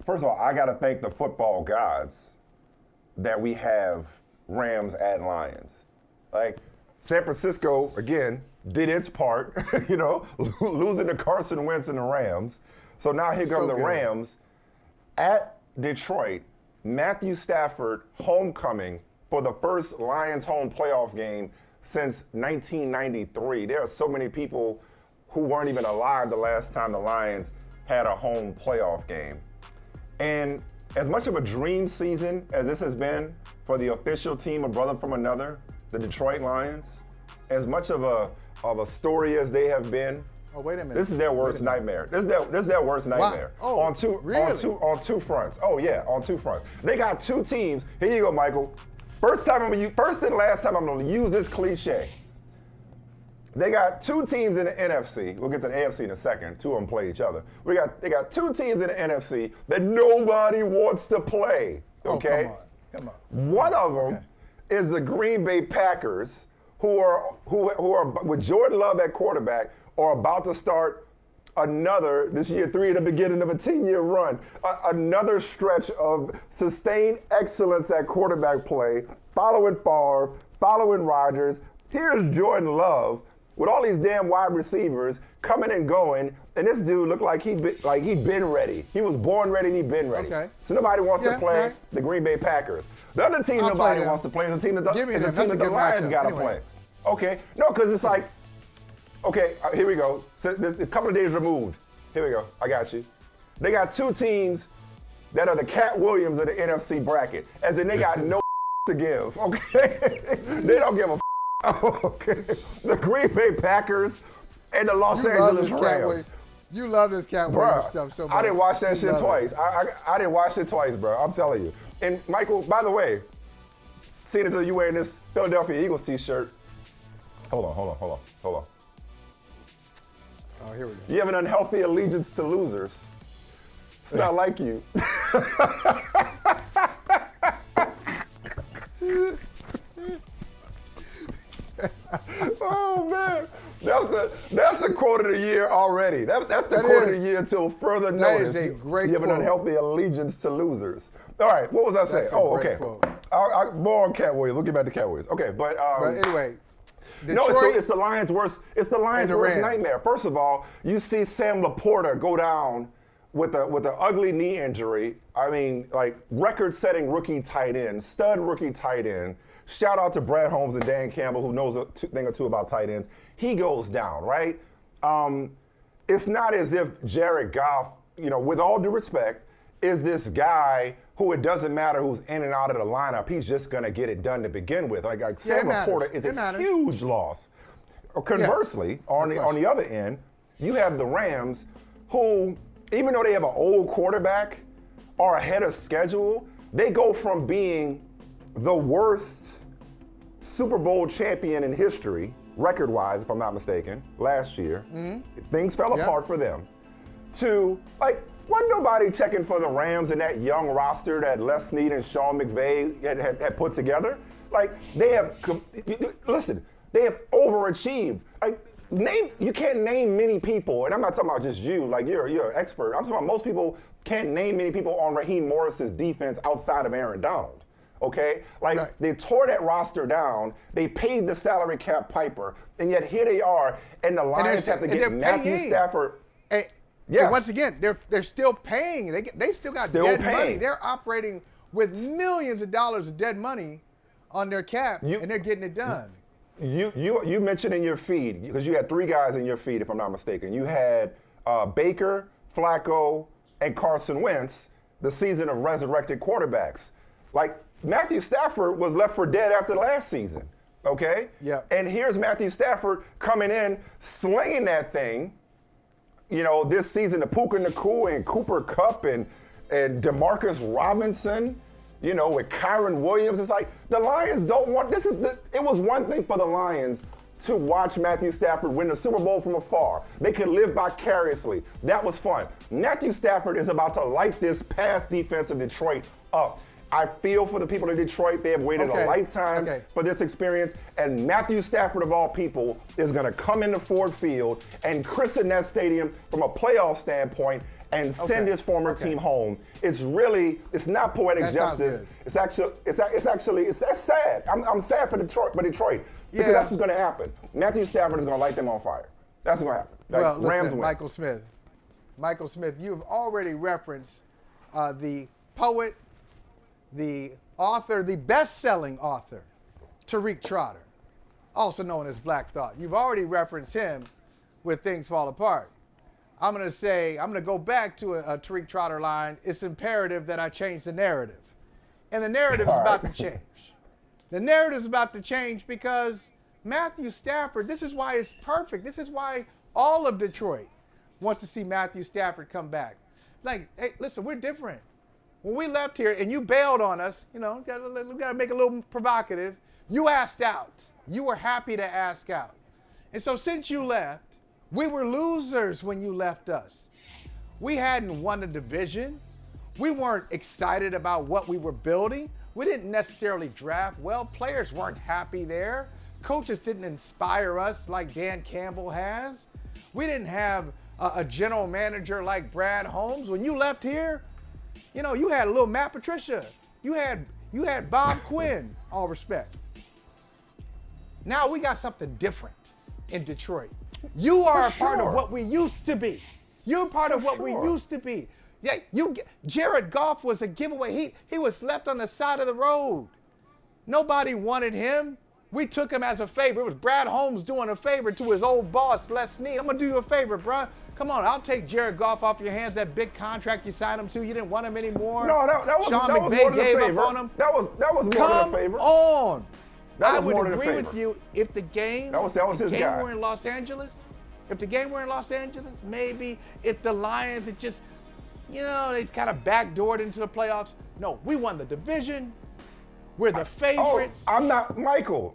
first of all, I got to thank the football gods that we have Rams at Lions. Like, San Francisco, again, did its part, losing to Carson Wentz and the Rams. So now here come the Rams at Detroit. Matthew Stafford homecoming for the first Lions home playoff game since 1993. There are so many people who weren't even alive the last time the Lions had a home playoff game. And as much of a dream season as this has been for the official team, a brother from another, the Detroit Lions, as much of a story as they have been, oh, wait a minute. This is their worst nightmare. This is their worst nightmare. Wow. Oh, on two fronts. Oh yeah, on two fronts. They got two teams. Here you go, Michael. First and last time I'm going to use this cliche. They got two teams in the NFC. We'll get to the AFC in a second. Two of them play each other. They got two teams in the NFC that nobody wants to play. Okay. Oh, come on. One of them is the Green Bay Packers, who are with Jordan Love at quarterback, are about to start this year 3 at the beginning of a 10-year run, another stretch of sustained excellence at quarterback play, following Favre, following Rodgers. Here's Jordan Love with all these damn wide receivers coming and going, and this dude looked like he'd been ready. He was born ready and he'd been ready. Okay. So nobody wants to play the Green Bay Packers. The other team nobody wants to play is the team that the Lions got to play. Okay, no, because it's like, okay, here we go. So a couple of days removed. Here we go. I got you. They got two teams that are the Cat Williams of the NFC bracket, as in they got no to give. Okay, they don't give a. Okay, the Green Bay Packers and the Los Angeles Rams. You love this Cat Williams stuff so much. I didn't watch that shit twice. I didn't watch it twice, bro. I'm telling you. And Michael, by the way, seeing as you wearing this Philadelphia Eagles t-shirt. Hold on. Oh, here we go. You have an unhealthy allegiance to losers. It's not like you. Oh man, that's the quote of the year already. That's the quote of the year until further notice. That is a great You have an unhealthy allegiance to losers. All right, what was I saying? Okay. More on Cat Williams. We'll get back to Cat Williams. Okay, but anyway. Detroit, no, it's the Lions' worst. It's the Lions' worst nightmare. First of all, you see Sam Laporta go down with an ugly knee injury. I mean, like record-setting rookie tight end, stud rookie tight end. Shout out to Brad Holmes and Dan Campbell, who knows a thing or two about tight ends. He goes down, right? It's not as if Jared Goff, with all due respect, is this guy who it doesn't matter who's in and out of the lineup. He's just going to get it done to begin with. Like Sam Laporta is a huge loss. Conversely, on the other end, you have the Rams who, even though they have an old quarterback, are ahead of schedule. They go from being the worst Super Bowl champion in history, record-wise, if I'm not mistaken, last year. Mm-hmm. Things fell apart for them. To, wasn't nobody checking for the Rams in that young roster that Les Snead and Sean McVay had put together? They have overachieved. You can't name many people, and I'm not talking about just you, you're an expert. I'm talking about most people can't name many people on Raheem Morris's defense outside of Aaron Donald. Okay? They tore that roster down, they paid the salary cap piper, and yet here they are, and the Lions have to get Matthew Stafford. And once again, they're still paying. They still got dead money. They're operating with millions of dollars of dead money on their cap, and they're getting it done. You mentioned in your feed, because you had 3 guys in your feed, if I'm not mistaken. You had Baker, Flacco, and Carson Wentz, the season of resurrected quarterbacks. Matthew Stafford was left for dead after last season, okay? Yeah. And here's Matthew Stafford coming in, slinging that thing, this season, the Puka Nacua and Cooper Kupp and DeMarcus Robinson, with Kyron Williams. It's like the Lions don't want, it was one thing for the Lions to watch Matthew Stafford win the Super Bowl from afar. They could live vicariously. That was fun. Matthew Stafford is about to light this past defense of Detroit up. I feel for the people of Detroit. They have waited a lifetime for this experience. And Matthew Stafford, of all people, is going to come into Ford Field and christen that stadium from a playoff standpoint and send his former team home. It's not poetic justice. It's sad. I'm sad for Detroit, because that's what's going to happen. Matthew Stafford is going to light them on fire. That's what's going to happen. Well, listen, Michael Smith, you've already referenced the poet, the author, the best-selling author, Tariq Trotter, also known as Black Thought. You've already referenced him with Things Fall Apart. I'm going to go back to a Tariq Trotter line. It's imperative that I change the narrative. And the narrative is about to change. The narrative is about to change because Matthew Stafford, this is why it's perfect. This is why all of Detroit wants to see Matthew Stafford come back. Like, hey, listen, we're different. When we left here and you bailed on us, we got to make it a little provocative. You asked out. You were happy to ask out. And so since you left, we were losers when you left us. We hadn't won a division. We weren't excited about what we were building. We didn't necessarily draft well. Players weren't happy there. Coaches didn't inspire us like Dan Campbell has. We didn't have a general manager like Brad Holmes. When you left here, you had a little Matt Patricia. You had Bob Quinn, all respect. Now we got something different in Detroit. You are a part of what we used to be. You're a part of what we used to be. Yeah, Jared Goff was a giveaway. He was left on the side of the road. Nobody wanted him. We took him as a favor. It was Brad Holmes doing a favor to his old boss, Les Snead. I'm going to do you a favor, bro. Come on, I'll take Jared Goff off your hands. That big contract you signed him to, you didn't want him anymore. No, that was Sean that McVay was gave up on him. That was more than a favor. Come on. I would agree with you if the game were in Los Angeles. If the game were in Los Angeles, maybe if the Lions had just, they kind of backdoored into the playoffs. No, we won the division. We're the favorites. Oh, I'm not Michael.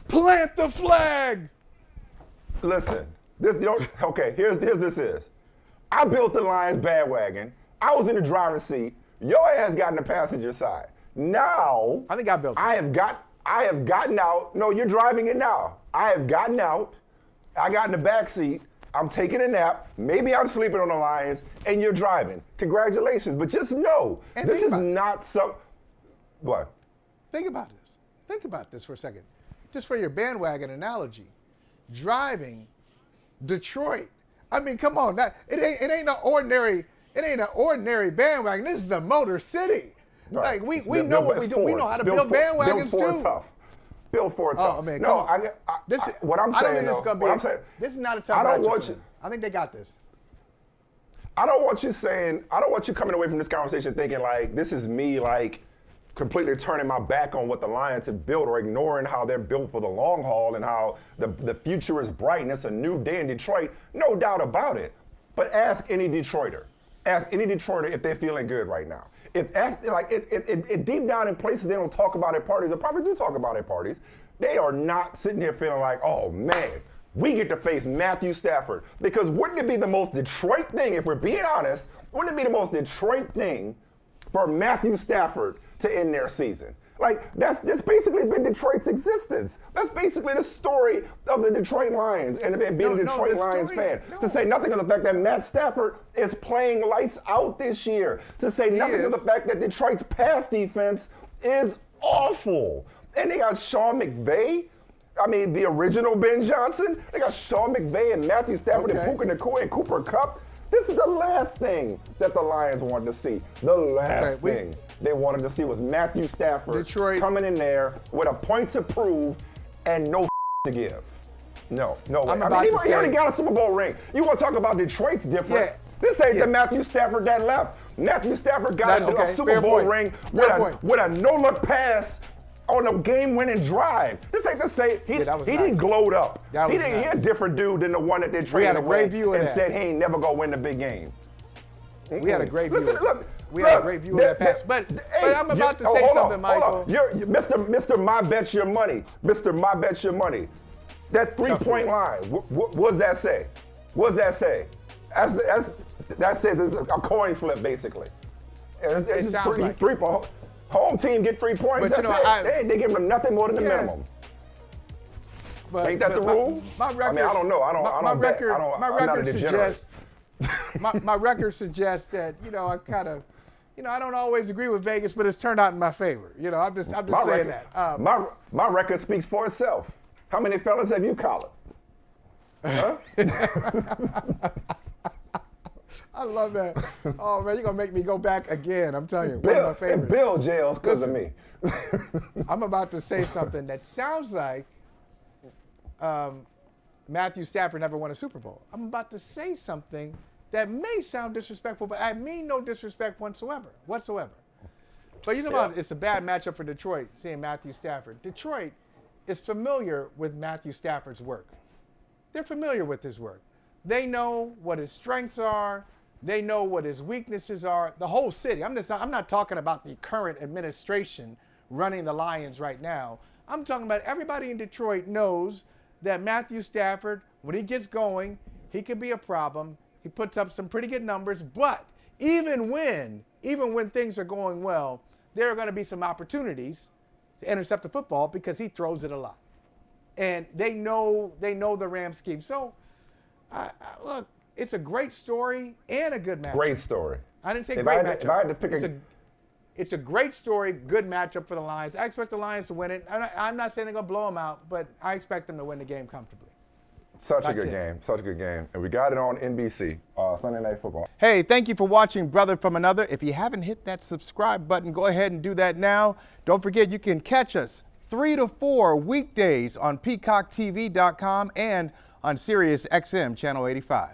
Plant the flag. Listen, here's this is. I built the Lions bandwagon. I was in the driver's seat. Your ass got in the passenger side. Now, I think I built it. I have gotten out. No, you're driving it now. I have gotten out. I got in the back seat. I'm taking a nap. Maybe I'm sleeping on the Lions, and you're driving. Congratulations. But just know, this is not some. What? Think about this. Think about this for a second. Just for your bandwagon analogy. Driving Detroit. I mean, come on. It ain't an ordinary bandwagon. This is the Motor City. Right. Like we know what we do. We know how to build bandwagons too. Build Ford tough. Oh man, no, what I'm saying this is not a tough matchup. I think they got this. I don't want you coming away from this conversation thinking like this is me like completely turning my back on what the Lions have built or ignoring how they're built for the long haul and how the future is bright and it's a new day in Detroit. No doubt about it. But ask any Detroiter if they're feeling good right now. If deep down in places they don't talk about at parties, or probably do talk about at parties, they are not sitting here feeling like, oh man, we get to face Matthew Stafford. Because wouldn't it be the most Detroit thing, if we're being honest, wouldn't it be the most Detroit thing for Matthew Stafford to end their season? Like, that's basically been Detroit's existence. That's basically the story of the Detroit Lions and being a Detroit Lions fan. To say nothing of the fact that Matt Stafford is playing lights out this year. To say nothing of the fact that Detroit's pass defense is awful. And they got Sean McVay. I mean, the original Ben Johnson. They got Sean McVay and Matthew Stafford and Puka Nacua and Cooper Kupp. This is the last thing that the Lions wanted to see. The last thing they wanted to see was Matthew Stafford coming in there with a point to prove and no to give. No way. He already got a Super Bowl ring. You want to talk about Detroit's different? Yeah. This ain't the Matthew Stafford that left. Matthew Stafford got a Super Bowl ring with a no-look pass on a game-winning drive. This ain't to say he didn't glowed up. He a different dude than the one that they traded away and said he ain't never gonna win the big game. We had a great view. We had a great view of that pass. But I'm about to say something, Michael. You're Mr. My Bet Your Money. Mr. My Bet Your Money. That three-point line. What does that say? What does that say? That says it's a coin flip, basically. It sounds like home team get 3 points. But they give them nothing more than the minimum. Ain't that the rule? My record, I mean, I don't know. My record my record suggests that, I kind of, I don't always agree with Vegas, but it's turned out in my favor. I'm just saying record, that. My record speaks for itself. How many fellas have you collared? Huh? I love that. Oh, man, you're going to make me go back again. I'm telling you, one of my favorites. Bill jails because of me. I'm about to say something that sounds like Matthew Stafford never won a Super Bowl. I'm about to say something that may sound disrespectful, but I mean no disrespect whatsoever. But it's a bad matchup for Detroit, seeing Matthew Stafford. Detroit is familiar with Matthew Stafford's work. They're familiar with his work. They know what his strengths are. They know what his weaknesses are. The whole city. I'm not talking about the current administration running the Lions right now. I'm talking about everybody in Detroit knows that Matthew Stafford, when he gets going, he can be a problem. He puts up some pretty good numbers, but even when things are going well, there are going to be some opportunities to intercept the football because he throws it a lot. And they know the Rams scheme. So, look, it's a great story and a good matchup. Great story. I didn't say great matchup. If I had to pick it's a great story, good matchup for the Lions. I expect the Lions to win it. I'm not saying they're going to blow them out, but I expect them to win the game comfortably. Such a good game. And we got it on NBC, Sunday Night Football. Hey, thank you for watching Brother from Another. If you haven't hit that subscribe button, go ahead and do that now. Don't forget, you can catch us 3 to 4 weekdays on PeacockTV.com and on Sirius XM Channel 85.